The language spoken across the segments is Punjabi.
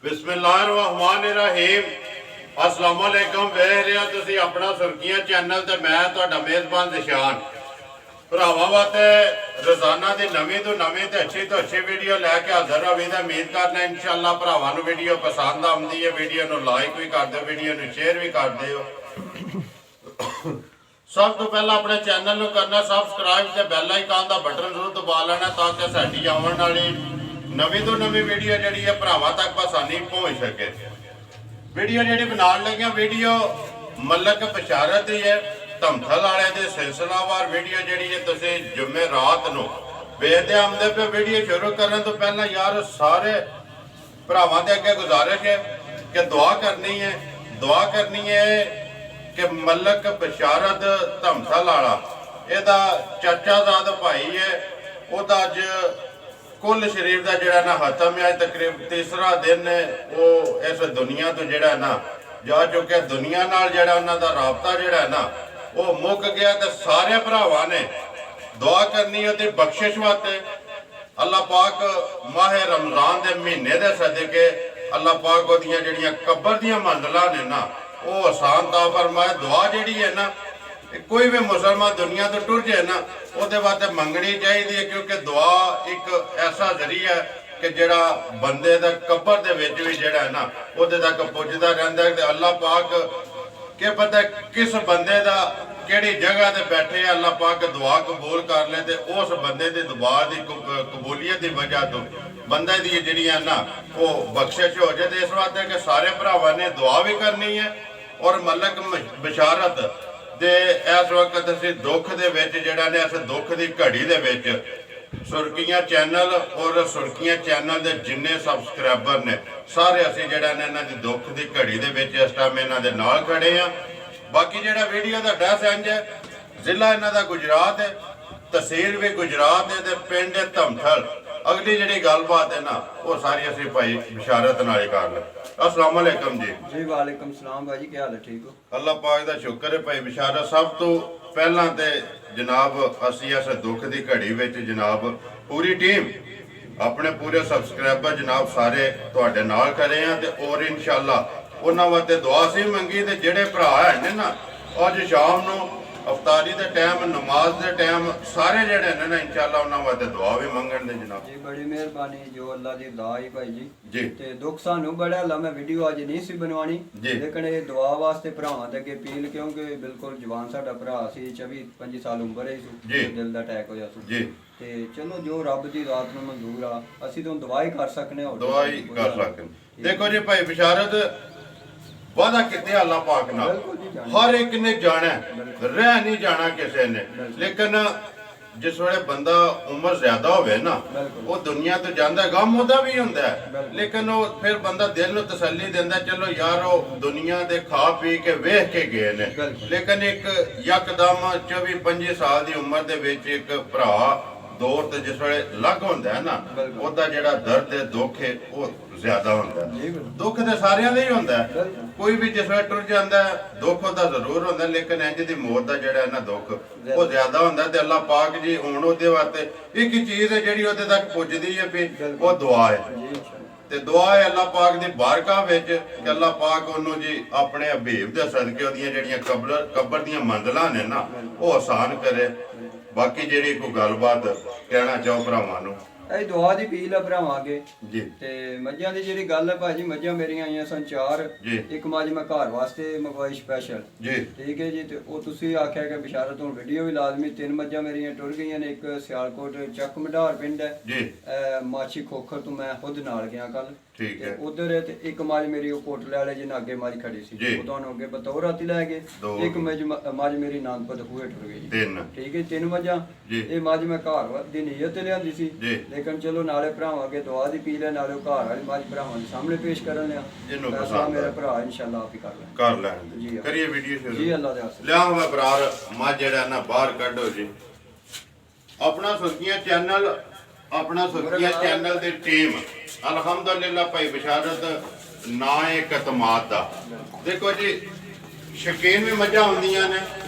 बिस्मिल्लाहिर्रहमानिर्रहीम अस्सलाम वालेकुम। वेख रहे हो तुसी अपना सुर्खियां चैनल ते मैं तुहाडा मेज़बान निशान भरावां वास्ते रोजाना की नवीं तो नवीं ते अच्छी वीडियो लैके हाजिर होवी ते उम्मीद करना इंशाअल्लाह भरावां नूं वीडियो पसंद आउंदी है। वीडियो नूं लाइक भी कर दिओ, वीडियो नूं शेयर भी कर दिओ। सब तो पहला अपने चैनल नूं करना सबसक्राइब ते बैल आइकन दा बटन जरूर दबा लेना ताकि साडी आउण वाली नवीं तो नवीं वीडियो जिहड़ी है भरावां तक आसानी पहुंच सके। वीडियो जिहड़ी बनाउण लगे वीडियो मलक बशारत ही है धमथल वाले दे सिलसिलावार वीडियो जिहड़ी है तुसीं जुम्मे रात नूं वेखदे आउंदे पे। वीडियो शुरू करने तो पहला यार सारे भरावां दे अगे गुजारिश है कि दुआ करनी है कि मलक बशारत धमथल वाला इहदा चाचाजाद भाई है उहदा अज कुल शरीफ का जोड़ा ना खत्म है। तकरीबन तीसरा दिन है वो इस दुनिया तो जोड़ा ना जा चुके। दुनिया नाल जोड़ा उन्हां दा राबता जोड़ा ना वो मुक गया। तो सारे भरावां ने दुआ करनी है बख्शिश वास्ते। अल्लाह पाक माह रमजान के महीने के सदके अल्लाह पाक ओहदियां जिहड़ियां कब्र दियां मंजिलां ने ना वो आसान ता फरमाए। दुआ जिहड़ी है ना कोई भी मुसलमान दुनिया तो टुर जाए ना वो वास्ते मंगनी चाहिए, क्योंकि दुआ एक ऐसा जरिया है कि जड़ा बंदे दा कब्र दे विच भी जड़ा है ना वो तक पुजदा रहिंदा है। अल्लाह पाक के पता किस बंदे दा केड़ी जगह ते बैठे अल्लाह पाक दुआ कबूल कर ले ते उस बंदे दी दुआ दी कबूलियत की वजह तो बंदे दी जिहड़ियां ना वो बख्शिश हो जाए। इस वास्ते कि सारे भरावां ने दुआ भी करनी है। और मलक बशारत दे इस वक्त असीं दुख दे विच जिहड़ा ने इस दुख की घड़ी दे विच सुर्खियां चैनल और सुर्खियां चैनल के जिन्ने सबसक्राइबर ने सारे असीं जिहड़ा ने इन्हां दी दुख की घड़ी दे विच इस टाइम इन्हां दे नाल खड़े आ। बाकी जिहड़ा वीडियो दा एड्रैस इंज है, जिला इन्हां दा गुजरात है, तहसील भी गुजरात है ते पिंड है धमथल। अगली जिहड़ी गलबात है ना वो सारी असीं भाई बशारत नाल ही कर ले। अस्सलाम वालेकुम जी। वालेकुम सलाम भाई जी, क्या हाल है? ठीक हो? अल्लाह पाक दा शुक्र है भाई बशारत। सब तो पहला ते जनाब असीं इस दुख की घड़ी विच जनाब पूरी टीम अपने पूरे सबसक्राइबर जनाब सारे तुहाडे नाल खड़े हैं ते और इंशाअल्लाह उन्हां वास्ते दुआ सी मंगी ते जिहड़े भरा है ना अज शाम नूं अफतारी के टाइम नमाज के टाइम सारे जड़े ने ना इंशाअल्लाह उन्हां वास्ते दुआ भी मंगण दे जनाब जी। बड़ी मेहरबानी जो अल्लाह दी दुआ ही भाई जी। ते दुख सानू बड़ा ला मैं वीडियो अज नहीं सी बनवानी लेकिन ये दुआ वास्ते भरावां दे अगे अपील, क्योंकि बिल्कुल जवान साडा भरा सी 24-25 साल उम्र है सी, दिल दा अटैक होया सी ते चलो जो रब दी रात नूं मंजूर आ असीं तो दुआ ही कर सकने और दुआ ही कर सकने। देखो जी भाई बशारत वादा कितने अल्लाह पाक नाल हर एक ने जाना रह नहीं जाना किसी ने, लेकिन जिस वे बंदा उम्र ज्यादा होवे ना वो दुनिया तो जाता गम होता भी होंदा है, लेकिन वो फिर बंदा दिल नूं तसल्ली देंदा चलो यार वो दुनिया दे खा पी के वेख के गए ने। लेकिन एक यकदम 24-25 साल की उम्र दे विच एक भरा दौर ते जिस वे लग होंदा है ना ओदा जिहड़ा दर्द है दुख है वो ज्यादा होंदा है। दुख तो सारियां दा ही होंदा है, कोई भी जिस वे टुर जांदा है दुख ओदा जरूर होंदा, लेकिन इंज दी मौत दा जिहड़ा है ना दुख वो ज्यादा होंदा। ते अल्लाह पाक जी हुण ओहदे वास्ते एक ही चीज है जिहड़ी ओहदे तक पुजदी है भी वो दुआ है। ते दुआ है अल्लाह पाक दी बारगाह विच कि अल्लाह पाक ओनू जी अपने हबीब दे सदके ओहदियां जिहड़ियां कब्र दियां मंजिलां ने ना वो आसान करे। बाकी जिहड़ी कोई गलबात कहना चाहो भरावां नूं ਇਹ ਦੁਆ ਦੀ ਅਪੀਲ ਆ ਭਰਾਵਾਂ ਅੱਗੇ जी ਤੇ ਮੱਝਾਂ ਦੀ ਜਿਹੜੀ ਗੱਲ ਹੈ ਭਾਜੀ, ਮੱਝਾਂ ਮੇਰੀਆਂ ਆਈਆਂ ਸਨ 4, ਇੱਕ ਮੱਝ ਮੈਂ ਘਰ ਵਾਸਤੇ ਮੰਗਵਾਈ ਸਪੈਸ਼ਲ जी ਠੀਕ ਹੈ ਜੀ। ਤੇ ਉਹ ਤੁਸੀਂ ਆਖਿਆ ਕਿ ਬਸ਼ਾਰਤ ਹੁਣ ਵੀਡੀਓ ਵੀ ਲਾਜ਼ਮੀ। 3 ਮੱਝਾਂ ਮੇਰੀਆਂ ਟੁਰ ਗਈਆਂ ਨੇ, ਇੱਕ ਸਿਆਲਕੋਟ ਚੱਕ ਮਢਾਰ ਪਿੰਡ ਹੈ जी ਮਾਛੀ ਖੋਖਰ ਤੋਂ ਮੈਂ ਖੁਦ ਨਾਲ ਗਿਆ ਕੱਲ ठीक है ਉਧਰ ਤੇ ਇੱਕ ਮੱਝ ਮੇਰੀ ਉਹ ਕੋਟਲੇ ਵਾਲੇ ਜਿਹਨਾਂ ਅੱਗੇ ਮੱਝ ਖੜੀ ਸੀ ਉਹ ਤੁਹਾਨੂੰ ਅੱਗੇ ਬਤੌਰ ਰਾਤੀ ਲੈ ਗਏ। ਇੱਕ ਮੱਝ ਮੇਰੀ ਨਾਨਪਤ ਖੂਹੇ ਟੁਰ ਗਈ 3 ਠੀਕ ਹੈ। 3 ਮੱਝਾਂ ਇਹ ਮੱਝ ਮੈਂ ਘਰ ਦੀ ਨੀਅਤ ਤੇ ਲਿਆਂਦੀ ਸੀ, ਲੇਕਿਨ ਚਲੋ ਨਾਲੇ ਭਰਾਵਾਂ ਅੱਗੇ ਦੁਆ ਦੀ ਪੀ ਲੈ ਨਾਲੇ ਘਰ ਵਾਲੀ ਮੱਝ ਭਰਾਵਾਂ ਦੇ ਸਾਹਮਣੇ ਪੇਸ਼ ਕਰਨ ਲਿਆ ਜਿਹਨੂੰ ਫੈਸਲਾ ਮੇਰਾ ਭਰਾ ਇੰਸ਼ਾਅੱਲਾ ਆਪ ਹੀ ਕਰ ਲੈਣ ਜੀ। ਕਰੀਏ ਵੀਡੀਓ ਸ਼ੁਰੂ ਜੀ ਅੱਲਾ ਦੇ ਵਾਸਤੇ। ਲਿਆ ਮੈਂ ਬਰਾਰ ਮੱਝ ਜਿਹੜਾ ਨਾ ਬਾਹਰ ਕੱਢੋ ਜੀ। ਆਪਣਾ ਸੁਰਖੀਆਂ ਚੈਨਲ ਦੀ ਟੀਮ अल्हम्दुलिल्लाह भाई बशारत ना एक कतमात दा। देखो जी ਸ਼ੌਕੀਨ ਵੀ ਮੱਝਾਂ ਹੁੰਦੀਆਂ ਨੇ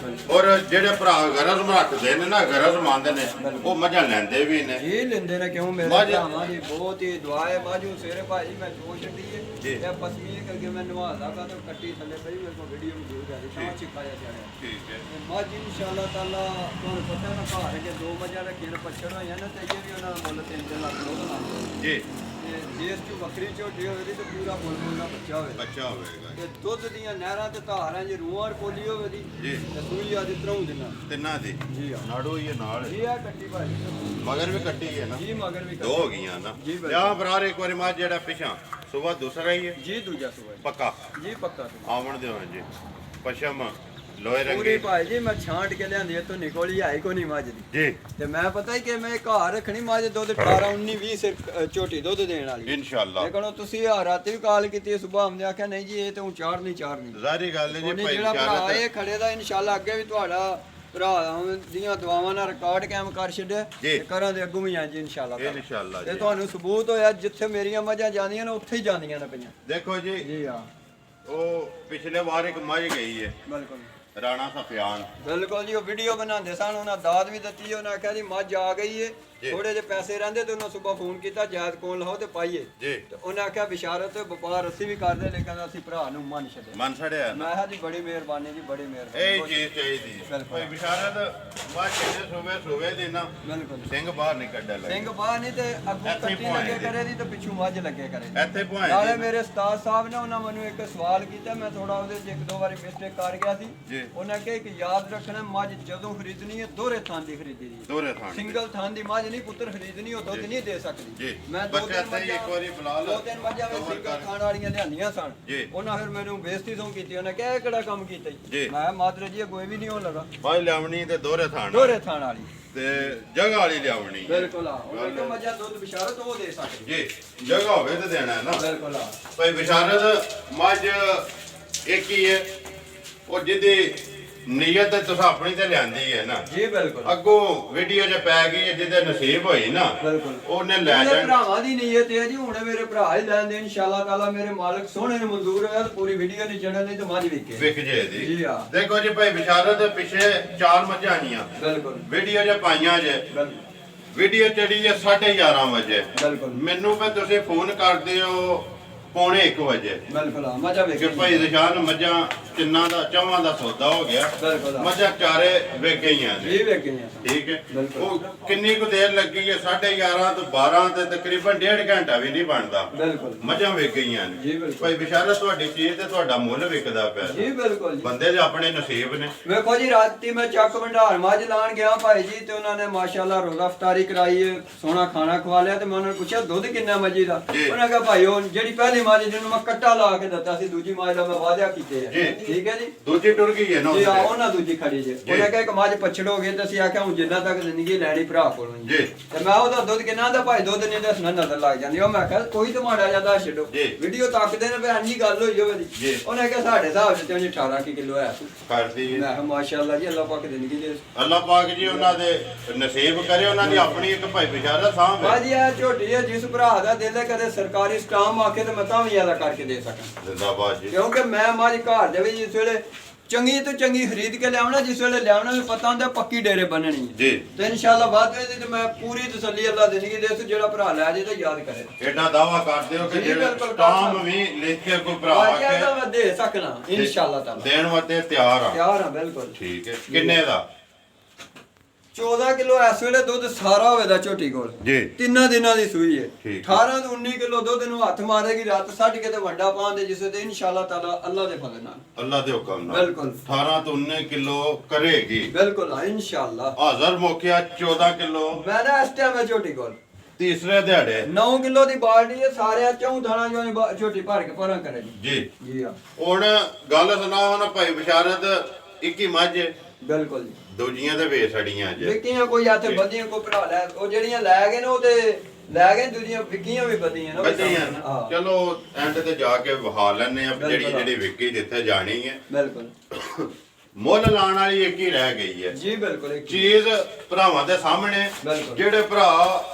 ਔਰ ਜਿਹੜੇ ਭਰਾ ਗਰਜ਼ ਰੱਖਦੇ ਨੇ ਨਾ ਗਰਜ਼ ਮੰਨਦੇ ਨੇ ਉਹ ਮੱਝਾਂ ਲੈਂਦੇ ਵੀ ਨੇ ਜੀ ਲੈਂਦੇ ਨੇ ਕਿਉਂ ਮੇਰੇ ਭਰਾਵਾਂ ਦੀ ਬਹੁਤ ਹੀ ਦੁਆ ਹੈ ਮਾਜੂ ਸਵੇਰੇ ਭਾਈ ਮੈਂ ਚੋਸ਼ ਛੱਡੀ ਹੈ ਤੇ ਪਸਮੀਰ ਕਰਕੇ ਮੈਂ ਨਵਾਦਾ ਕਾ ਤੇ ਕੱਟੀ ਥੱਲੇ ਪਈ ਮੇਰੇ ਕੋਲ ਵੀਡੀਓ ਵੀ ਜ਼ਰੂਰ ਜਾਦੀ ਤਾਂ ਚਿਕਾਇਆ ਜਾਣਾ ਠੀਕ ਹੈ ਮਾਜ ਇਨਸ਼ਾਅੱਲਾ ਤਾਲਾ ਤੁਹਾਨੂੰ ਪਤਾ ਨਾ ਘਰ ਕੇ ਦੋ ਮੱਝਾਂ ਰੱਖੀਆਂ ਨੇ ਪੱਛੜ ਹੋਈਆਂ ਨੇ ਤੇ ਇਹ ਵੀ ਉਹਨਾਂ ਦਾ ਮੁੱਲ 3 ਲੱਖ ਲੋਕ ਜੀ ਦੇਸ਼ ਚ ਵੱਖਰੀ ਝੋਟੀ ਹੋਵੇ ਤੇ ਪੂਰਾ ਮੁੱਲ ਦਾ ਬੱਚਾ ਹੋਵੇਗਾ ਤੇ ਦੁੱਧ ਦੀਆਂ ਨਹਿਰਾਂ ਤੇ ਧਾਰਾਂ ਜੇ ਰੂਹਾਂ ਪੋਲੀ ਹੋਵੇ ਦੀ ਜੀ ਤੇ ਸੂਈ ਆ ਜਿਸ ਤਰ੍ਹਾਂ ਦਿਨਾ ਤਿੰਨਾਂ ਦੀ ਜੀ ਆ ਨਾੜੋ ਹੀ ਨਾਲ ਜੀ ਆ ਕੱਟੀ ਭਾਈ ਮਗਰ ਵੀ ਕੱਟੀ ਹੈ ਨਾ ਜੀ ਮਗਰ ਵੀ ਦੋ ਹੋ ਗਈਆਂ ਨਾ ਜਾਂ ਬਰਾਰ ਇੱਕ ਵਾਰੀ ਮਾਝ ਜਿਹੜਾ ਪਿਛਾਂ ਸਵੇਰ ਦੂਸਰਾ ਹੀ ਹੈ ਜੀ ਦੂਜਾ ਸੂਆ ਪੱਕਾ ਜੀ ਪੱਕਾ ਆਵਣ ਦਿਓ ਜੀ ਪਸ਼ਮ ਲੋਹੇ ਪੂਰੀ ਰੰਗੀ ਭਾਈ ਜੀ ਮੈਂ ਛਾਂਟ ਕੇ ਲਿਆਂਦੀ ਇੱਥੋਂ ਨਿਕੋਲੀ ਆਈ ਕੋ ਨਹੀਂ ਮੱਝ ਦੀ ਜੀ ਤੇ ਮੈਂ ਪਤਾ ਹੀ ਕਿ ਮੈਂ ਘਰ ਰੱਖਣੀ ਮੱਝ ਦੁੱਧ 18 19 20 ਸਿਰ ਝੋਟੀ ਦੁੱਧ ਦੇਣ ਵਾਲੀ ਇਨਸ਼ਾਅੱਲਾ ਲੇਕਿਨ ਤੁਸੀਂ ਆ ਰਾਤੀ ਵੀ ਕਾਲ ਕੀਤੀ ਸਵੇਰ ਆਉਂਦੇ ਆਖਿਆ ਨਹੀਂ ਜੀ ਇਹ ਤੇ ਚਾਰ ਨਹੀਂ ਜ਼ਾਰੀ ਗੱਲ ਹੈ ਜੀ ਭਾਈ ਜਿਹੜਾ ਭਰਾ ਇਹ ਖੜੇ ਦਾ ਇਨਸ਼ਾਅੱਲਾ ਅੱਗੇ ਵੀ ਤੁਹਾਡਾ ਭਰਾ ਦੀਆਂ ਦੁਆਵਾਂ ਨਾਲ ਰਿਕਾਰਡ ਕਾਇਮ ਕਰ ਛੱਡਿਆ ਤੇ ਕਰਾਂ ਦੇ ਅੱਗੋਂ ਵੀ ਆਂ ਜੀ ਇਨਸ਼ਾਅੱਲਾ ਇਨਸ਼ਾਅੱਲਾ ਤੇ ਤੁਹਾਨੂੰ ਸਬੂਤ ਹੋਇਆ ਜਿੱਥੇ ਮੇਰੀਆਂ ਮੱਝਾਂ ਜਾਂਦੀਆਂ ਨੇ ਉੱਥੇ ਹੀ ਜਾਂਦੀਆਂ ਨੇ ਪਈਆਂ ਦੇਖੋ ਜੀ ਜੀ ਹਾਂ ਉਹ ਪਿਛਲੇ ਵਾਰ ਇੱਕ ਮੱਝ ਗਈ ਹੈ ਬਿਲਕੁਲ ਰਾਣਾ ਸਫਿਆਨ ਬਿਲਕੁਲ ਜੀ ਉਹ ਵੀਡੀਓ ਬਣਾਉਂਦੇ ਸਨ ਉਹਨਾਂ ਦਾਦ ਵੀ ਦਿੱਤੀ ਉਹਨਾਂ ਆਖਿਆ ਜੀ ਮੱਝ ਆ ਗਈ ਏ ਥੋੜੇ ਜਿਹੇ ਪੈਸੇ ਰਹਿੰਦੇ ਤੇ ਉਹਨਾਂ ਸਵੇਰ ਫੋਨ ਕੀਤਾ ਜਾਇਦ ਕੋਲ ਲਾਓ ਤੇ ਪਾਈਏ ਜੀ ਤੇ ਉਹਨਾਂ ਆਖਿਆ ਬਿਸ਼ਾਰਤ ਵਪਾਰ ਅਸੀਂ ਵੀ ਕਰਦੇ ਲੇਕਿਨ ਅਸੀਂ ਭਰਾ ਨੂੰ ਮੰਨ ਛੱਡੇ ਮਨ ਛੜਿਆ ਮੈਂ ਕਿਹਾ ਜੀ ਬੜੀ ਮਿਹਰਬਾਨੀ ਜੀ ਬੜੀ ਮਿਹਰਬਾਨੀ ਇਹ ਚੀਜ਼ ਚਾਹੀਦੀ ਕੋਈ ਬਿਸ਼ਾਰਤ ਮੱਝ ਜਿਹੜੇ ਸੂਬੇ ਦੀ ਨਾ ਬਿਲਕੁਲ ਸਿੰਘ ਬਾਹਰ ਨਹੀਂ ਕੱਢਣ ਲੱਗੇ ਸਿੰਘ ਬਾਹਰ ਨਹੀਂ ਤੇ ਅੱਗੋਂ ਕੱਟੀ ਲੱਗੇ ਕਰੇ ਦੀ ਤੇ ਪਿੱਛੋਂ ਮੱਝ ਲੱਗੇ ਕਰੇ ਇੱਥੇ ਪੁਆਏ ਨਾਲੇ ਮੇਰੇ ਉਸਤਾਦ ਸਾਹਿਬ ਨੇ ਉਹਨਾਂ ਮੈਨੂੰ ਇੱਕ ਸਵਾਲ ਕੀਤਾ ਮੈਂ ਥੋੜਾ ਉਹਦੇ 'ਚ ਇੱਕ ਦੋ ਵਾਰੀ ਮਿਸਟੇਕ ਕਰ ਗਿਆ ਸੀ ਉਹਨਾਂ ਕਿਹਾ ਕਿ ਯਾਦ ਰੱਖਣਾ ਮੱਝ ਜਦੋਂ ਖਰੀਦਣੀ ਹੈ ਦੋਹਰੇ ਥਾਂ ਦੀ ਖਰੀਦੀ ਦੀ ਦੋਹਰੇ ਥਾਂ ਸਿੰਗਲ ਥਾਂ ਦੀ ਮੱਝ ਨਹੀਂ ਪੁੱਤਰ ਖਰੀਦਣੀ ਉਹ ਦੁੱਧ ਨਹੀਂ ਦੇ ਸਕਦੀ ਮੈਂ ਦੋ ਬੱਚਾ ਤੇ ਇੱਕ ਵਾਰੀ ਬੁਲਾ ਲਓ ਦੋ ਤਿੰਨ ਮੱਝਾਂ ਵਿੱਚ ਸਿੰਗਲ ਥਾਂ ਵਾਲੀਆਂ ਲਿਆਂਦੀਆਂ ਸਨ ਉਹਨਾਂ ਫਿਰ ਮੈਨੂੰ ਬੇਇੱਜ਼ਤੀ ਤੋਂ ਕੀਤੀ ਉਹਨੇ ਕਿਹਾ ਇਹ ਕਿਹੜਾ ਕੰਮ ਕੀਤਾ ਜੀ ਮੈਂ ਮਾਦਰ ਜੀ ਕੋਈ ਵੀ ਨਹੀਂ ਹੋਣ ਲੱਗਾ ਭਾਈ ਲਿਆਵਣੀ ਤੇ ਦੋਹਰੇ ਥਾਂ ਵਾਲੀ ਤੇ ਜਗ੍ਹਾ ਵਾਲੀ ਲਿਆਵਣੀ ਬਿਲਕੁਲ ਆ ਉਹਨਾਂ ਨੂੰ ਮੱਝਾਂ ਦੁੱਧ ਬਿਸ਼ਾਰਤ ਉਹ ਦੇ ਸਕਦੀ ਜੀ ਜਗ੍ਹਾ ਹੋਵੇ ਤੇ ਦੇਣਾ ਹੈ ਨਾ ਬਿਲਕੁਲ ਆ ਭਾਈ ਬਿਸ਼ਾਰਤ ਮੱਝ ਇੱਕ ਹੀ ਹੈ ਉਹ ਜਿਹਦੀ ਨੀਅਤ ਤੁਸੀਂ ਆਪਣੀ ਤੇ ਲਿਆਂਦੀ ਹੈ ਨਾ ਜੀ ਬਿਲਕੁਲ ਅੱਗੋਂ ਵੀਡੀਓ 'ਚ ਪੈ ਗਈ ਹੈ ਜਿਹਦੇ ਨਸੀਬ ਹੋਈ ਨਾ ਬਿਲਕੁਲ ਉਹਨੇ ਲੈ ਮੇਰੇ ਜਾਣਾ ਭਰਾਵਾਂ ਦੀ ਨੀਅਤ ਹੈ ਜੀ ਹੁਣੇ ਮੇਰੇ ਭਰਾ ਹੀ ਲੈਂਦੇ ਇਨਸ਼ਾਅੱਲਾ ਤਾਲਾ ਮੇਰੇ ਮਾਲਕ ਸੋਹਣੇ ਨੂੰ ਮਨਜ਼ੂਰ ਹੋਇਆ ਤਾਂ ਪੂਰੀ ਵੀਡੀਓ ਨਹੀਂ ਚੜਨ ਨਹੀਂ ਤਾਂ ਮੱਝ ਵਿਕੇ ਵਿਕ ਜੇ ਦੀ ਜੀ ਹਾਂ ਦੇਖੋ ਜੀ ਭਾਈ ਬਿਸ਼ਾਰਤ ਦੇ ਪਿੱਛੇ 4 ਮੱਝਾਂ ਆਈਆਂ ਬਿਲਕੁਲ ਵੀਡੀਓ 'ਚ ਪਾਈਆਂ ਜੇ ਬਿਲਕੁਲ ਵੀਡੀਓ ਚੜੀ ਹੈ 11:30 ਵਜੇ ਬਿਲਕੁਲ ਮੈਨੂੰ ਫਿਰ ਤੁਸੀਂ ਫੋਨ ਕਰਦੇ ਹੋ 1:45 ਵਜੇ ਬਿਲਕੁਲ ਆ ਮੱਝਾਂ ਕਿ ਵਿਕੇ ਭਾਈ ਨਿਸ਼ਾਨ ਮੱਝਾਂ ਕਿੰਨਾ ਦਾ ਚੌਵਾਂ ਦਾ ਸੌਦਾ ਹੋ ਗਿਆ ਬਿਲਕੁਲ ਮੱਝਾਂ ਚਾਰੇ ਵਿਕ ਗਈਆਂ ਨੇ ਜੀ ਵਿਕੇ ਨੇ ਠੀਕ ਹੈ ਬਿਲਕੁਲ। ਉਹ ਕਿੰਨੀ ਕੁ ਦੇਰ ਲੱਗੀ ਹੈ 11:30 ਤੋਂ 12 ਤੇ ਤਕਰੀਬਨ 1.5 ਘੰਟਾ ਵੀ ਨਹੀਂ ਬਣਦਾ ਬਿਲਕੁਲ ਮੱਝਾਂ ਵਿਕ ਗਈਆਂ ਨੇ ਜੀ ਬਿਲਕੁਲ ਭਾਈ ਬਿਸ਼ਾਰਤ ਤੁਹਾਡੀ ਚੀਜ਼ ਤੇ ਤੁਹਾਡਾ ਮੁੱਲ ਵਿਕਦਾ ਪਿਆ ਜੀ ਬਿਲਕੁਲ ਜੀ ਬੰਦੇ ਦੇ ਆਪਣੇ ਨਸੀਬ ਨੇ ਵੇਖੋ ਜੀ ਰਾਤੀ ਮੈਂ ਚੱਕ ਭੰਡਾਰ ਮੱਝ ਲਾਣ ਗਿਆ ਭਾਈ ਜੀ ਤੇ ਉਹਨਾਂ ਨੇ ਮਾਸ਼ਾਅੱਲਾ ਰੋਜ਼ਾ ਇਫਤਾਰੀ ਕਰਾਈ ਹੈ ਸੋਹਣਾ ਖਾਣਾ ਖਵਾ ਲਿਆ ਤੇ ਮੈਂ ਉਹਨਾਂ ਨੂੰ ਪੁੱਛਿਆ ਦੁੱਧ ਕਿੰਨਾ ਮੱਝੀ ਦਾ ਉਹਨਾਂ ਕਿਹਾ ਭਾਈ ਉਹ ਜਿਹੜੀ ਪਹਿਲੀ ਮੱਝ ਜਿਹਨੂੰ ਮੈਂ ਕੱਟਾ ਲਾ ਕੇ ਦਿੱਤਾ ਸੀ ਦੂਜੀ ਮੱਝ ਦਾ ਮੈਂ ਵਾਅਦਾ ਕੀਤੇ ਆ ਠੀਕ ਹੈ ਜੀ ਦੂਜੀ ਟੁਰ ਗਈ ਹੈ ਨਾ ਜੀ ਆ ਉਹਨਾਂ ਦੂਜੀ ਖੜੀ ਜੇ ਉਹਨੇ ਕਿਹਾ ਇੱਕ ਮੱਝ ਪਛੜ ਹੋ ਗਈ ਤੇ ਅਸੀਂ ਆਖਿਆ ਹੁਣ ਜਿੰਨਾ ਤੱਕ ਜ਼ਿੰਦਗੀ ਲੈਣੀ ਭਰਾ ਕੋਲੋਂ ਜੀ ਤੇ ਮੈਂ ਉਹਦਾ ਦੁੱਧ ਕਿੰਨਾ ਦਾ ਭਾਈ ਦੁੱਧ ਨਹੀਂ ਦੱਸਣਾ ਨਜ਼ਰ ਲੱਗ ਜਾਂਦੀ ਉਹ ਮੈਂ ਕਿਹਾ ਕੋਈ ਤੇ ਮਾੜਾ ਜਾਂਦਾ ਛੱਡੋ ਵੀਡੀਓ ਤੱਕਦੇ ਨੇ ਭੈਣ ਜੀ ਗੱਲ ਹੋਈ ਹੋਵੇ ਦੀ ਉਹਨੇ ਕਿਹਾ ਸਾਡੇ ਹਿਸਾਬ ਚ ਤੇ ਉਹਨੇ 18 ਕਿਲੋ ਹੈ ਕਰਦੀ ਮੈਂ ਕਿਹਾ ਮਾਸ਼ਾਅੱਲਾ ਜੀ ਅੱਲਾਹ ਪਾਕ ਜ਼ਿੰਦਗੀ ਦੇ ਅੱਲਾਹ ਪਾਕ ਜੀ ਉਹਨਾਂ ਦੇ ਨਸੀਬ ਕਰੇ ਉਹਨਾਂ ਦੀ ਆਪਣੀ ਇੱਕ ਭਾਈ ਬਿਸ਼ਾਰਤ ਸਾਂਭ ਹੈ ਬਾਜੀ ਆ ਝੋਟੀ ਹੈ ਜਿਸ ਭਰਾ ਦਾ ਦਿਲ ਹੈ ਕਦੇ ਸਰਕਾਰੀ ਸਟਾਮ ਆਕੇ ਤੇ ਮੈਂ ਤਾਂ ਵੀ ਜ਼ਿਆਦਾ ਕਰਕੇ ਦੇ ਸਕਾਂ ਜ਼ਿੰਦਾਬਾਦ ਜੀ ਕਿਉਂਕਿ ਮੈਂ ਮੱਝ ਘਰ ਦੇ ਵਿੱਚ ਜਿਸ ਵੇਲੇ ਚੰਗੀ ਤੋਂ ਚੰਗੀ ਖਰੀਦ ਕੇ ਲਿਆਉਣਾ ਜਿਸ ਵੇਲੇ ਲਿਆਉਣਾ ਵੀ ਪਤਾ ਹੁੰਦਾ ਪੱਕੀ ਡੇਰੇ ਬੰਨਣੀ ਹੈ ਜੀ ਤੇ ਇਨਸ਼ਾਅੱਲਾ ਬਾਅਦ ਵਿੱਚ ਤੇ ਮੈਂ ਪੂਰੀ ਤਸੱਲੀ ਅੱਲਾਹ ਜ਼ਿੰਦਗੀ ਦੇ ਜਿਹੜਾ ਭਰਾ ਲੈ ਜੇ ਤਾਂ ਯਾਦ ਕਰੇ ਐਡਾ ਦਾਵਾ ਕਰਦੇ ਹੋ ਕਿ ਜਿਹੜਾ ਸਟਾਮ ਵੀ ਲਿਖ ਕੇ ਕੋਈ ਭਰਾ ਬਾਜੀ ਦਾ ਮੈਂ ਦੇ ਸਕਣਾ ਇਨਸ਼ਾਅੱਲਾ ਤਾਲਾ ਦੇਣ ਵਾਸਤੇ ਤਿਆਰ ਆ ਬਿਲਕੁਲ ਠੀਕ ਹੈ ਕਿੰਨੇ ਦਾ 14 ਕਿਲੋ ਇਸ ਵੇਲੇ ਦੁੱਧ ਸਾਰਾ ਹੋਵੇਦਾ ਝੋਟੀ ਕੋਲ ਜੀ 3 ਦਿਨਾਂ ਦੀ ਸੂਈ ਹੈ ਠੀਕ 18 ਤੋਂ 19 ਕਿਲੋ ਦੁੱਧ ਨੂੰ ਹੱਥ ਮਾਰੇਗੀ ਰਾਤ ਛੱਡ ਕੇ ਤੇ ਵੱਡਾ ਪਾਉਂਦੇ ਜਿਸ ਤੇ ਇਨਸ਼ਾਅੱਲਾ ਤਾਲਾ ਅੱਲਾਹ ਦੇ ਫਜ਼ਲ ਨਾਲ ਅੱਲਾਹ ਦੇ ਹੁਕਮ ਨਾਲ ਬਿਲਕੁਲ 18 ਤੋਂ 19 ਕਿਲੋ ਕਰੇਗੀ ਬਿਲਕੁਲ ਇਨਸ਼ਾਅੱਲਾ ਹਾਜ਼ਰ ਮੌਕਿਆ 14 ਕਿਲੋ ਮੈਂ ਨਾ ਇਸ ਟਾਈਮ ਹੈ ਝੋਟੀ ਕੋਲ ਤੀਸਰੇ ਦਿਹਾੜੇ 9 ਕਿਲੋ ਦੀ ਬਾਲਟੀ ਹੈ ਸਾਰਿਆਂ ਚੋਂ ਦਾਣਾ ਜੋ ਝੋਟੀ ਭਰ ਕੇ ਭਰਾਂ ਕਰੇ ਜੀ ਜੀ ਆ ਹੁਣ ਗੱਲ ਸੁਣਾ ਹੁਣ ਭਾਈ ਬਿਸ਼ਾਰਤ 21 ਮੱਝ ਬਿਲਕੁਲ ਜੀ ਦੂਜੀਆਂ ਤੇ ਵੇਚ ਛੜੀਆਂ ਜੇ ਵਿਕੀਆਂ ਕੋਈ ਹੱਥ ਵਧੀਆਂ ਕੋਈ ਭਰਾ ਲੈ ਉਹ ਜਿਹੜੀਆਂ ਲੈ ਗਏ ਨੇ ਉਹ ਤੇ ਲੈ ਗਏ ਦੂਜੀਆਂ ਵਿਕੀਆਂ ਵੀ ਵਧੀਆਂ ਨਾ ਵਧੀਆ ਚਲੋ ਐਂਡ ਤੇ ਜਾ ਕੇ ਵਹਾ ਲੈਣੇ ਆ ਜਿਹੜੀ ਵਿਕੀ ਜਿੱਥੇ ਜਾਣੀ ਹੈ ਬਿਲਕੁਲ ਮੁੱਲ ਲਾਣ ਵਾਲੀ ਇੱਕ ਹੀ ਰਹਿ ਗਈ ਹੈ ਜੀ ਬਿਲਕੁਲ ਇੱਕ ਚੀਜ਼ ਭਰਾਵਾਂ ਦੇ ਸਾਹਮਣੇ ਜਿਹੜੇ ਭਰਾ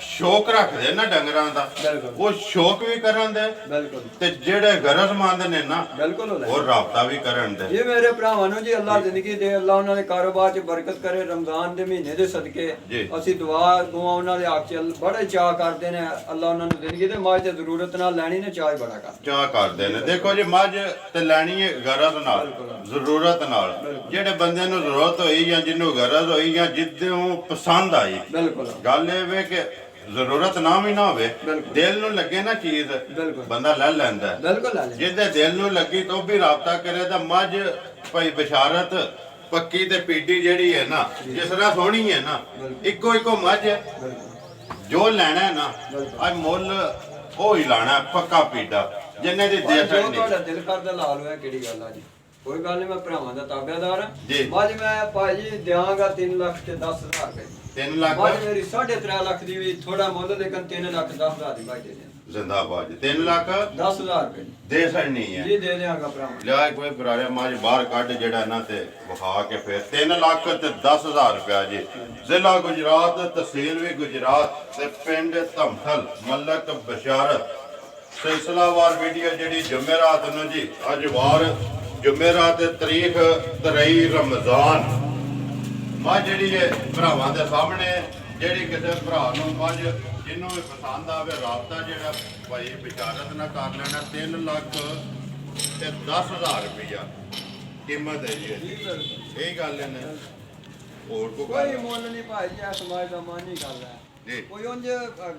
ਸ਼ੌਕ ਰੱਖਦੇ ਨਾ ਡੰਗਰਾਂ ਦਾ, ਬਿਲਕੁਲ। ਉਹ ਸ਼ੌਕ ਵੀ ਕਰਨ ਦੇ ਬਿਲਕੁਲ ਤੇ ਜਿਹੜੇ ਗਰਜ਼ਮੰਦ ਨੇ ਨਾ ਬਿਲਕੁਲ ਉਹ ਰਾਬਤਾ ਵੀ ਕਰਨ ਦੇ। ਇਹ ਮੇਰੇ ਭਰਾਵਾਂ ਨੂੰ ਜੀ ਅੱਲਾਹ ਜ਼ਿੰਦਗੀ ਦੇ, ਅੱਲਾਹ ਉਹਨਾਂ ਦੇ ਕਾਰੋਬਾਰ 'ਚ ਬਰਕਤ ਕਰੇ। ਰਮਜ਼ਾਨ ਦੇ ਮਹੀਨੇ ਦੇ ਸਦਕੇ ਅਸੀਂ ਦੁਆ ਉਹਨਾਂ ਦੇ ਹੱਕ 'ਚ ਬੜੇ ਚਾਅ ਕਰਦੇ ਨੇ, ਅੱਲਾਹ ਉਹਨਾਂ ਨੂੰ ਜ਼ਿੰਦਗੀ ਦੇ। ਮੱਝ ਤੇ ਜ਼ਰੂਰਤ ਨਾਲ ਲੈਣੀ ਨੇ, ਚਾਅ ਬੜਾ ਕਰਦੇ ਚਾਅ ਕਰਦੇ ਨੇ। ਦੇਖੋ ਜੀ ਮੱਝ ਤੇ ਲੈਣੀ ਹੈ ਗਰਜ਼ ਨਾਲ, ਜ਼ਰੂਰਤ ਨਾਲ। ਜਿਹੜੇ ਬੰਦੇ ਨੂੰ ਜ਼ਰੂਰਤ ਹੋਈ ਜਾਂ ਜਿਹਨੂੰ ਗਰਜ਼ ਹੋਈ ਜਾਂ ਜਿੱਦੋਂ ਪਸੰਦ ਆਈ, ਬਿਲਕੁਲ ਗੱਲ ਇਹ ਵੇ ਕਿ ਜ਼ਰੂਰਤ ਨਾ ਵੀ ਨਾ ਹੋਵੇ, ਦਿਲ ਨੂੰ ਲੱਗੇ ਨਾ ਚੀਜ਼, ਬੰਦਾ ਲੈ ਲੈਂਦਾ। ਜਿਹਦੇ ਦਿਲ ਨੂੰ ਲੱਗੀ ਤਾਂ ਉਹ ਵੀ ਰਾਬਤਾ ਕਰੇ। ਤਾਂ ਮੱਝ ਭਾਈ ਬਸ਼ਾਰਤ ਪੱਕੀ ਤੇ ਪੀਡੀ ਜਿਹੜੀ ਹੈ ਨਾ, ਜਿਸ ਤਰ੍ਹਾਂ ਸੋਹਣੀ ਹੈ ਨਾ, ਇੱਕੋ ਇੱਕੋ ਮੱਝ ਜੋ ਲੈਣਾ ਹੈ ਨਾ, ਅੱਜ ਮੁੱਲ ਉਹ ਹੀ ਲਾਣਾ ਪੱਕਾ ਪੀਡਾ, ਜਿੰਨੇ ਦੀ ਦੇ ਸਕਣੀ। ਤੁਹਾਡਾ ਦਿਲ ਕਰਦਾ ਲਾ ਲਓ, ਕਿਹੜੀ ਗੱਲ ਆ ਜੀ, ਕੋਈ ਗੱਲ ਨਹੀਂ। ਮੈਂ ਭਰਾਵਾਂ ਦਾ ਤਾਬੇਦਾਰ ਹਾਂ। ਮੱਝ ਮੈਂ ਭਾਜੀ ਦਿਆਂਗਾ 3 ਲੱਖ ਤੇ 10,000 ਰੁਪਏ। 3 ਲੱਖ ਮੱਝ ਮੇਰੀ 3.5 ਲੱਖ ਦੀ ਵੀ ਥੋੜਾ ਮੁੱਲ, ਲੇਕਿਨ 3 ਲੱਖ 10,000 ਦੀ ਮੱਝ ਦੇ ਦੇ। ਜ਼ਿੰਦਾਬਾਦ। 3 ਲੱਖ 10,000 ਰੁਪਏ ਦੇ ਸਕਣੀ ਹੈ ਜੀ, ਦੇ ਦਿਆਂਗਾ ਭਰਾਵਾਂ। ਲਿਆ ਕੋਈ ਬਰਾਇਆ ਮੱਝ ਬਾਹਰ ਕੱਢ ਜਿਹੜਾ ਇਹਨਾਂ ਤੇ ਵਿਖਾ ਕੇ ਫਿਰ 3 ਲੱਖ ਤੇ 10,000 ਰੁਪਇਆ ਜੀ। ਜ਼ਿਲ੍ਹਾ ਗੁਜਰਾਤ, ਤਹਿਸੀਲ ਵੀ ਗੁਜਰਾਤ ਤੇ ਪਿੰਡ ਧਮਥਲ, ਮਲਕ ਬਸ਼ਾਰਤ। ਸਿਲਸਿਲਾਵਾਰ ਵੀਡੀਓ ਜਿਹੜੀ ਜੁਮੇਰਾਤ ਨੂੰ ਜੀ, ਅੱਜ ਵਾਰ ਜੁਮੇਰਾਤ ਤਰੀਖ 23 ਰਮਜ਼ਾਨ। ਮੱਝ ਜਿਹੜੀ ਹੈ ਭਰਾਵਾਂ ਦੇ ਸਾਹਮਣੇ, ਜਿਹੜੀ ਕਿਸੇ ਭਰਾ ਨੂੰ ਮੱਝ ਜਿਹਨੂੰ ਵੀ ਪਸੰਦ ਆਵੇ, ਰਾਬਤਾ ਜਿਹੜਾ ਭਾਈ ਬਸ਼ਾਰਤ ਨਾਲ ਕਰ ਲੈਣਾ। 3 ਲੱਖ ਤੇ 10,000 ਰੁਪਇਆ ਕੀਮਤ ਹੈ ਜੀ। ਇਹ ਗੱਲ ਨੇ, ਹੋਰ ਕੋਈ ਮੁੱਲ ਨਹੀਂ ਭਾਈ ਜੀ, ਇਹ ਸਮਾਜ ਦਾ ਮਾਨੀ ਗੱਲ ਹੈ ਜੀ। ਕੋਈ ਉਂਝ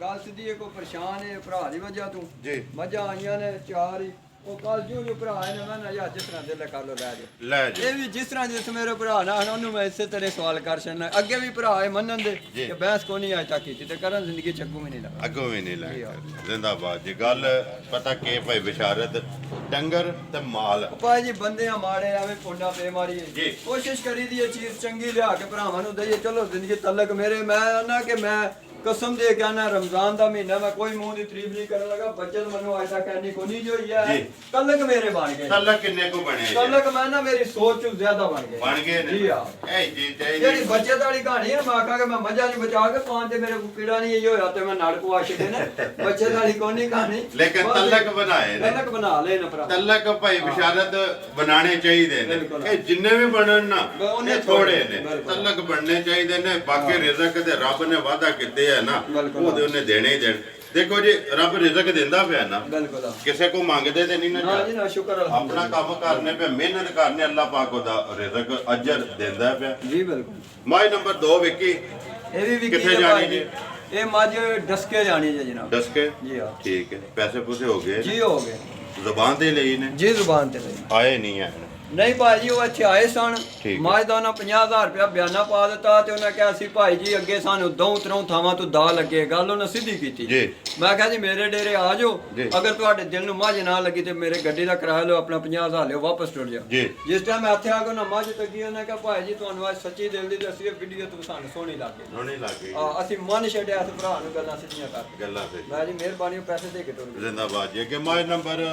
ਗੱਲ ਸਿੱਧੀ ਹੈ, ਕੋਈ ਪਰੇਸ਼ਾਨ ਹੈ ਭਰਾ ਦੀ ਵਜ੍ਹਾ ਤੋਂ ਜੀ। ਮੱਝਾਂ ਆਈਆਂ ਨੇ 4 ਹੀ, ਉਹ ਕੱਲ ਜੋ ਭਰਾ ਨੇ ਮੈਂ ਨਾ ਜਿਸ ਤਰ੍ਹਾਂ ਦਿਲ ਕਰ ਲੋ ਲੈ ਜੀ। ਇਹ ਵੀ ਜਿਸ ਤਰ੍ਹਾਂ ਜਿਸ ਮੇਰੇ ਭਰਾ ਨਾਲ ਉਹਨੂੰ ਮੈਂ ਇਸੇ ਤਰ੍ਹਾਂ ਸਵਾਲ ਕਰ ਛੱਡਣਾ। ਅੱਗੇ ਵੀ ਭਰਾ ਹੈ ਮੰਨਣ ਦੇ ਕਿ ਬਹਿਸ ਕੋ ਨਹੀਂ ਆਇਆ ਤਾਂ ਕੀਤੀ ਤੇ ਕਰਨ ਜ਼ਿੰਦਗੀ ਚ ਅੱਗੋਂ ਵੀ ਨਹੀਂ ਲੱਗਾ, ਅੱਗੋਂ ਵੀ ਨਹੀਂ ਲੱਗਾ। ਜ਼ਿੰਦਾਬਾਦ ਜੀ। ਗੱਲ ਪਤਾ ਕੀ ਭਾਈ ਬਸ਼ਾਰਤ, ਡੰਗਰ ਤੇ ਮਾਲ ਭਾਈ ਜੀ ਬੰਦਿਆਂ ਮਾੜੇ ਐਵੇਂ ਪੁੰਡਾ ਪੇ ਮਾਰੀਏ। ਕੋਸ਼ਿਸ਼ ਕਰੀ ਦੀ ਇਹ ਚੀਜ਼ ਚੰਗੀ ਲਿਆ ਕੇ ਭਰਾਵਾਂ ਨੂੰ ਦਈਏ। ਚਲੋ ਜ਼ਿੰਦਗੀ ਤਲਕ ਮੇਰੇ, ਮੈਂ ਨਾ ਕਿ ਮੈਂ ਕਸਮ ਦੇ ਕੇ ਆਣਾ, ਰਮਜ਼ਾਨ ਦਾ ਮਹੀਨਾ ਮੈਂ ਕੋਈ ਮੂੰਹ ਦੀ ਤਾਰੀਫ ਨਹੀਂ ਕਰਨ ਲੱਗਾ। ਬੱਚਤ ਮੈਨੂੰ ਅੱਜ ਤੱਕ ਐਨੀ ਕੋ ਨਹੀਂ ਹੋਈ ਹੈ। ਤਲਕ ਮੇਰੇ ਬਣ ਗਏ। ਤਲਕ ਕਿੰਨੇ ਕੋ ਬਣੇ? ਤਲਕ ਮੈਂ ਨਾ ਮੇਰੀ ਸੋਚ ਤੋਂ ਜ਼ਿਆਦਾ ਬਣ ਗਏ ਨੇ ਜੀ। ਆ ਇਹ ਜੀ ਜਿਹੜੀ ਬੱਚਤ ਵਾਲੀ ਕਹਾਣੀ ਹੈ, ਮੈਂ ਆਖਾਂਗਾ ਮੈਂ ਮੱਝਾਂ ਨੂੰ ਬਚਾ ਕੇ ਪਾਣ ਤੇ ਮੇਰੇ ਕੋ ਕੀੜਾ ਨਹੀਂ ਇਹ ਹੋਇਆ ਤੇ ਮੈਂ ਨੜ ਕੋ ਆਸ਼ਿਕ ਨੇ। ਬੱਚਤ ਵਾਲੀ ਕੋਈ ਨਹੀਂ ਕਹਾਣੀ, ਲੇਕਿਨ ਤਲਕ ਬਣਾਏ ਨੇ। ਤਲਕ ਬਣਾ ਲੈ ਨਾ ਭਰਾ। ਤਲਕ ਭਾਈ ਬਸ਼ਾਰਤ ਬਣਾਣੇ ਚਾਹੀਦੇ ਨੇ। ਇਹ ਜਿੰਨੇ ਵੀ ਬਣਨ ਨਾ ਉਹਨੇ ਥੋੜੇ ਨੇ, ਤਲਕ ਬਣਨੇ ਚਾਹੀਦੇ ਨੇ। ਬਾਕੀ ਰਿਜ਼ਕ ਤੇ ਰੱਬ ਨੇ ਵਾਅਦਾ ਕੀਤੇ ਹੈ ਨਾ, ਉਹਦੇ ਉਹਨੇ ਦੇਣੇ ਹੀ ਦੇਣ। ਦੇਖੋ ਜੀ ਰੱਬ ਰਿਜ਼ਕ ਦਿੰਦਾ ਪਿਆ ਨਾ, ਬਿਲਕੁਲ ਕਿਸੇ ਕੋ ਮੰਗਦੇ ਤੇ ਨਹੀਂ ਨਾ ਜੀ। ਨਾ ਸ਼ੁਕਰ ਆਪਣਾ ਕੰਮ ਕਰਨੇ ਪਿਆ, ਮਿਹਨਤ ਕਰਨੇ, ਅੱਲਾਹ ਪਾਕ ਉਹਦਾ ਰਿਜ਼ਕ ਅਜਰ ਦਿੰਦਾ ਪਿਆ ਜੀ। ਬਿਲਕੁਲ। ਮੱਝ ਨੰਬਰ 2 ਵਿੱਕੀ, ਇਹ ਵੀ ਵਿੱਕੀ ਕਿੱਥੇ ਜਾਣੀ ਜੀ? ਇਹ ਮੱਝ ਡਸਕੇ ਜਾਣੀ ਹੈ ਜਨਾਬ। ਡਸਕੇ ਜੀ ਹਾਂ, ਠੀਕ ਹੈ। ਪੈਸੇ ਪੂਸੇ ਹੋ ਗਏ ਜੀ? ਹੋ ਗਏ। ਜ਼ੁਬਾਨ ਤੇ ਲਈ ਨੇ ਜੀ? ਜ਼ੁਬਾਨ ਤੇ ਲਈ। ਆਏ ਨਹੀਂ ਹੈ? ਨਹੀਂ ਭਾਈ ਜੀ, ਉਹ ਇੱਥੇ ਆਏ ਸਨ। ਮੱਝ ਦਾ ਉਹਨਾਂ 50,000 ਰੁਪਇਆ ਬਿਆਨਾ ਪਾ ਦਿੱਤਾ ਤੇ ਉਹਨਾਂ ਕਿਹਾ ਸੀ ਭਾਈ ਜੀ ਅੱਗੇ ਸਾਨੂੰ 2-3 ਥਾਵਾਂ ਤੋਂ ਦਾ ਲੱਗੇ। ਗੱਲ ਉਹਨਾਂ ਸਿੱਧੀ ਕੀਤੀ ਜੀ। ਮੈਂ ਕਿਹਾ ਜੀ ਮੇਰੇ ਡੇਰੇ ਆ ਜਾਓ, ਅਗਰ ਤੁਹਾਡੇ ਦਿਲ ਨੂੰ ਮੱਝ ਨਾ ਲੱਗੀ ਤੇ ਮੇਰੇ ਗੱਡੀ ਦਾ ਕਿਰਾਇਆ ਲਓ, ਆਪਣਾ 50,000 ਲਿਓ, ਵਾਪਸ ਟੁਰ ਜਾਓ। ਜਿਸ ਟਾਈਮ ਮੈਂ ਇੱਥੇ ਆ ਕੇ ਉਹਨਾਂ ਮੱਝ ਤੱਕੀ, ਉਹਨਾਂ ਕਿਹਾ ਭਾਈ ਜੀ ਤੁਹਾਨੂੰ ਅੱਜ ਸੱਚੀ ਦਿਲ ਦੀ ਦੱਸੀ ਹੈ, ਵੀਡੀਓ ਤੋਂ ਸਾਨੂੰ ਸੋਹਣੀ ਲੱਗੀ। ਅਸੀਂ ਮਨ ਛੱਡਿਆ ਇਸ ਭਰਾ ਨੂੰ ਗੱਲਾਂ ਸਿੱਧੀਆਂ ਕਰ ਗੱਲਾਂ। ਮੈਂ ਜੀ ਮਿਹਰਬਾਨੀ, ਪੈਸੇ ਦੇ ਕੇ ਟੁਰ ਗਏ। ਜ਼ਿੰਦਾਬਾਦ ਜੀ। ਅੱਗੇ ਮੱਝ ਨੰਬਰ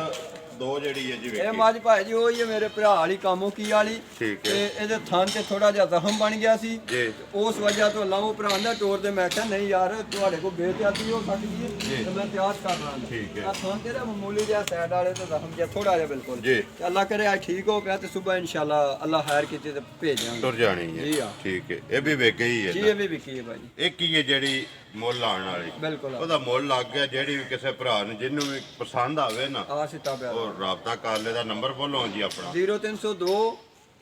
2 ਜਿਹੜੀ ਹੈ ਜੀ, ਇਹ ਮੱਝ ਭਾਈ ਜੀ ਉਹੀ ਹੈ ਮੇਰੇ ਭਰਾ ਵਾਲੀ ਕਾਮੋ ਕੀ ਵਾਲੀ। ਠੀਕ ਹੈ। ਤੇ ਇਹਦੇ ਥਣ ਤੇ ਥੋੜਾ ਜਿਹਾ ਜ਼ਖਮ ਬਣ ਗਿਆ ਸੀ ਜੀ। ਉਸ ਵਜ੍ਹਾ ਤੋਂ ਲਾਉ ਭਰਾ ਦਾ ਟੋਰ ਤੇ ਮੈਂ ਕਿਹਾ ਨਹੀਂ ਯਾਰ ਤੁਹਾਡੇ ਕੋਲ ਬੇਇੱਜ਼ਤੀ ਹੋ ਸਕਦੀ ਹੈ ਤੇ ਮੈਂ ਤਿਆਰ ਕਰ ਰਹਾ ਹਾਂ। ਠੀਕ ਹੈ। ਆ ਥਣ ਤੇਰਾ ਮਾਮੂਲੀ ਜਿਹਾ ਸਾਈਡ ਵਾਲੇ ਤੇ ਜ਼ਖਮ ਜਿਹਾ ਥੋੜਾ ਜਿਹਾ ਬਿਲਕੁਲ ਜੀ। ਅੱਲਾਹ ਕਰੇ ਅੱਜ ਠੀਕ ਹੋ ਪਿਆ ਤੇ ਸਵੇਰ ਇਨਸ਼ਾਅੱਲਾ ਅੱਲਾਹ ਖੈਰ ਕੀਤੀ ਤੇ ਭੇਜਾਂਗੇ। ਟੁਰ ਜਾਣੀ ਹੈ ਜੀ। ਠੀਕ ਹੈ। ਇਹ ਵੀ ਵੇਖ ਗਈ ਹੈ ਜੀ? ਇਹ ਵੀ ਵਿਕੀ ਹੈ ਭਾਈ ਜੀ। ਇਹ ਕੀ ਹੈ ਜਿਹੜੀ ਮੁੱਲ ਆਉਣ ਵਾਲੀ? ਬਿਲਕੁਲ ਉਹਦਾ ਮੁੱਲ ਲੱਗ ਗਿਆ। ਜਿਹੜੀ ਵੀ ਕਿਸੇ ਭਰਾ ਨੂੰ ਜਿਹਨੂੰ ਵੀ ਪਸੰਦ ਆਵੇ ਨਾ, ਆ ਸਿੱਧਾ ਪਿਆ ਉਹ ਰਾਬਤਾ ਕਰ ਲੈ। ਦਾ ਨੰਬਰ ਬੋਲੋ ਜੀ ਆਪਣਾ। 0302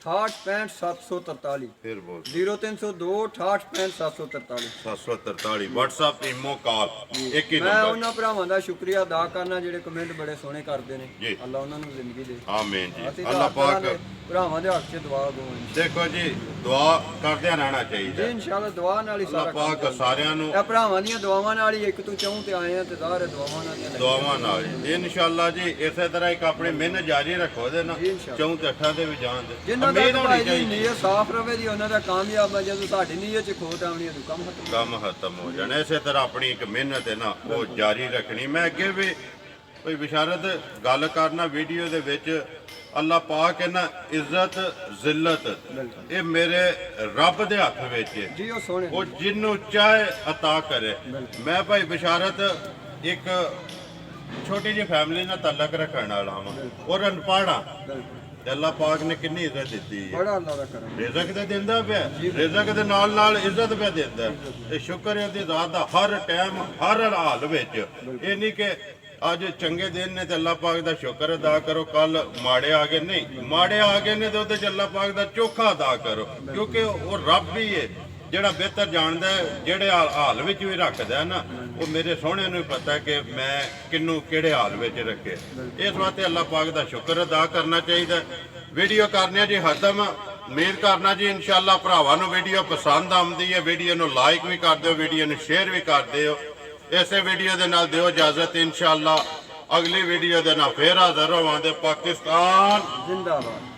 68 65 743। ਫਿਰ ਬੋਲ। 0302 68 65 743। 743 WhatsApp ਈਮੋ ਕਾਲ ਇੱਕ ਹੀ ਮੈਂ ਨੰਬਰ। ਉਹਨਾਂ ਭਰਾਵਾਂ ਦਾ ਸ਼ੁਕਰੀਆ ਅਦਾ ਕਰਨਾ ਜਿਹੜੇ ਕਮੈਂਟ ਬੜੇ ਸੋਹਣੇ ਕਰਦੇ ਨੇ। ਜੀ। ਅੱਲਾਹ ਉਹਨਾਂ ਨੂੰ ਜ਼ਿੰਦਗੀ ਦੇ। ਆਮੀਨ ਜੀ। ਅਸੀਂ ਅੱਲਾਹ ਪਾਕ ਭਰਾਵਾਂ ਦੇ ਹੱਕ 'ਚ ਦੁਆ ਗੋ। ਦੇਖੋ ਜੀ ਦੁਆ ਕਰਦਿਆਂ ਰਹਿਣਾ ਚਾਹੀਦਾ ਜੀ। ਇਨਸ਼ਾਅੱਲਾ ਦੁਆ ਨਾਲ ਹੀ ਸਾਰਾ ਅੱਲਾਹ ਪਾਕ ਸਾਰਿਆਂ ਨੂੰ ਇਹ ਭਰਾਵਾਂ ਦੀਆਂ ਦੁਆਵਾਂ ਨਾਲ ਹੀ 1 ਤੋਂ 4 ਤੇ ਆਏ ਆ ਤੇ ਜ਼ਾਹਰ ਦੁਆਵਾਂ ਨਾਲ ਹੀ ਦੁਆਵਾਂ ਨਾਲ ਹੀ। ਇਨਸ਼ਾਅੱਲਾ ਜੀ ਇਸੇ ਤਰ੍ਹਾਂ ਇੱਕ ਆਪਣੀ ਮਿਹਨਤ ਜਾਰੀ ਰੱਖੋ ਦੇ ਨਾ, 4 ਤੇ 8 ਦੇ ਵੀ ਜਾਣ ਦੇ। ਜਿਨ੍ਹਾਂ ਦਾ ਭਾਈ ਜੀ ਨੀਅਤ ਸਾਫ਼ ਰਵੇ ਜੀ ਉਹਨਾਂ ਦਾ ਕਾਮਯਾਬ ਹੈ। ਜਦੋਂ ਸਾਡੀ ਨੀਅਤ 'ਚ ਖੋਟ ਆਉਣੀ ਹੈ ਤਾਂ ਕੰਮ ਖਤਮ ਹੋ ਜਾਣਾ। ਇਸੇ ਤਰ੍ਹਾਂ ਆਪਣੀ ਇੱਕ ਮਿਹਨਤ ਹੈ ਨਾ ਉਹ ਜਾਰੀ ਰੱਖਣੀ। ਮੈਂ ਅੱਗੇ ਵੀ ਕੋਈ ਬਸ਼ਾਰਤ ਗੱਲ ਕਰਨਾ ਵੀਡੀਓ ਦੇ ਵਿੱਚ, ਅੱਲਾਹ ਪਾਕ ਹੈ ਨਾ ਇੱਜ਼ਤ ਜ਼ਿਲਤ ਇਹ ਮੇਰੇ ਰੱਬ ਦੇ ਹੱਥ ਵਿੱਚ ਹੈ ਜੀ ਉਹ ਸੋਹਣੇ ਉਹ ਜਿਹਨੂੰ ਚਾਹੇ ਅਤਾ ਕਰੇ ਮੈਂ ਭਾਈ ਬਸ਼ਾਰਤ ਇੱਕ ਛੋਟੀ ਜਿਹੀ ਫੈਮਿਲੀ ਨਾਲ ਤਾਲੁਕ ਰੱਖਣ ਵਾਲਾ ਹਾਂ ਔਰ ਅਨਪੜ੍ਹਾਂ ਤੇ ਅੱਲਾਹ ਪਾਕ ਨੇ ਕਿੰਨੀ ਇੱਜ਼ਤ ਦਿੱਤੀ ਹੈ ਬੜਾ ਅੱਲਾਹ ਦਾ ਕਰਮ ਰਿਜ਼ਕ ਤੇ ਦਿੰਦਾ ਪਿਆ ਰਿਜ਼ਕ ਦੇ ਨਾਲ ਨਾਲ ਇੱਜ਼ਤ ਪਿਆ ਦਿੰਦਾ ਤੇ ਸ਼ੁਕਰ ਹੈ ਉਹਦੀ ਜ਼ਾਤ ਦਾ ਹਰ ਟਾਈਮ ਹਰ ਹਾਲ ਵਿੱਚ ਇਹ ਨਹੀਂ ਕਿ ਅੱਜ ਚੰਗੇ ਦਿਨ ਨੇ ਤੇ ਅੱਲਾਹ ਪਾਕ ਦਾ ਸ਼ੁਕਰ ਅਦਾ ਕਰੋ ਕੱਲ ਮਾੜੇ ਆ ਗਏ ਨਹੀਂ ਮਾੜੇ ਆ ਗਏ ਨੇ ਤੇ ਉਹਦੇ ਚ ਅੱਲਾਹ ਪਾਕ ਦਾ ਚੋਖਾ ਅਦਾ ਕਰੋ ਕਿਉਂਕਿ ਉਹ ਰੱਬ ਹੀ ਹੈ ਜਿਹੜਾ ਬਿਹਤਰ ਜਾਣਦਾ ਹੈ ਜਿਹੜੇ ਹਾਲ ਵਿੱਚ ਵੀ ਰੱਖਦਾ ਹੈ ਨਾ ਉਹ ਮੇਰੇ ਸੋਹਣੇ ਨੂੰ ਪਤਾ ਹੈ ਕਿ ਮੈਂ ਕਿਹਨੂੰ ਕਿਹੜੇ ਹਾਲ ਵਿੱਚ ਰੱਖੇ ਇਸ ਵਾਸਤੇ ਅੱਲਾਹ ਪਾਕ ਦਾ ਸ਼ੁਕਰ ਅਦਾ ਕਰਨਾ ਚਾਹੀਦਾ ਵੀਡੀਓ ਕਰਨੀ ਜੀ ਹਦਮ ਉਮੀਦ ਕਰਨਾ ਜੀ ਇਨਸ਼ਾਅੱਲਾ ਭਰਾਵਾਂ ਨੂੰ ਵੀਡੀਓ ਪਸੰਦ ਆਉਂਦੀ ਹੈ ਵੀਡੀਓ ਨੂੰ ਲਾਈਕ ਵੀ ਕਰ ਦਿਓ ਵੀਡੀਓ ਨੂੰ ਸ਼ੇਅਰ ਵੀ ਕਰ ਦਿਓ ਇਸੇ ਵੀਡੀਓ ਦੇ ਨਾਲ ਦਿਓ ਇਜਾਜ਼ਤ ਇਨਸ਼ਾਅੱਲਾ ਅਗਲੀ ਵੀਡੀਓ ਦੇ ਨਾਲ ਫੇਰ ਹਾਜ਼ਰ ਹੋਵਾਂਗੇ ਪਾਕਿਸਤਾਨ ਜ਼ਿੰਦਾਬਾਦ